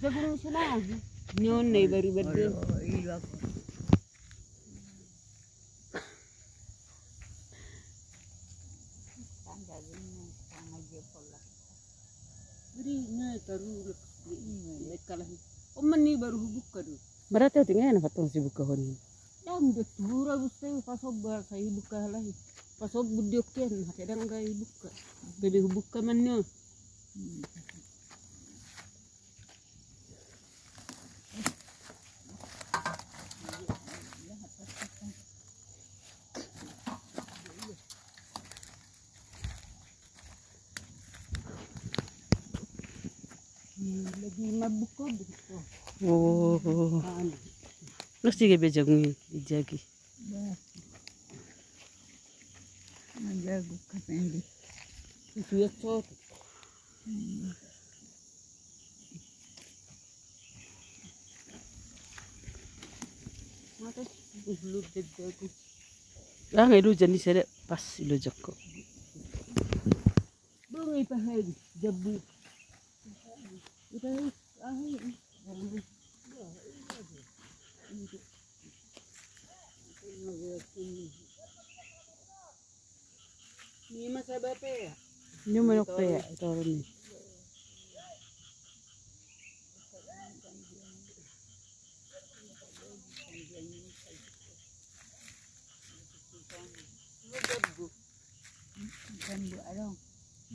Jagung sila. Nyon na iba-iba din. Beri na taruh kalah. Omani baru buka tu. Berarti tinggal na patong si buka hon. Yang betura gusti pasok bahasa buka lagi. Pasok budioken kadang gay buka. Beli buka manyo. Lagi mabuka begitu. Oh. Terus juga bejagungin dijagi. Jago kapendi. Itu ya cot. Mata belum jago. Ah, ngilu jenis ada pas ilo joko. Bungi pahal jabu. Ito ay ni masabape ya. Ini manok ya, ito rin. Jabu. Jabu along.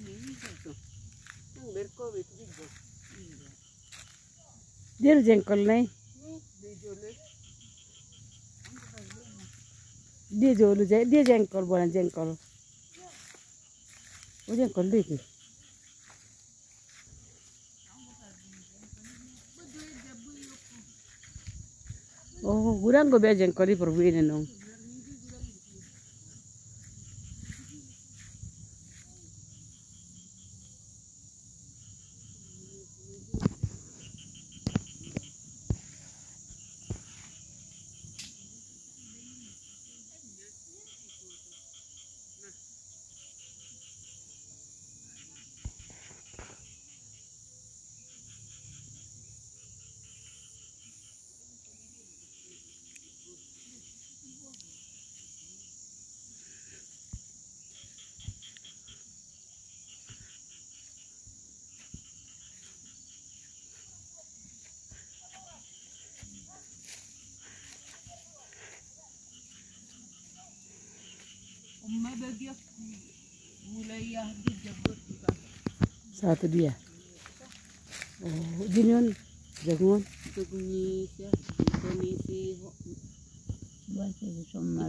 Itu. Yang berko itu juga. Dia jengkol nih. Dia jolu dia jengkol bukan jengkol. Oh jengkol deh. Oh, gurang gue biar jengkol di perbuin nong. Umma bagi aku mulai di jabut juga. Satu dia. Oh, ginion jagungan. Jagungi ya, Indonesia. Buat itu semua.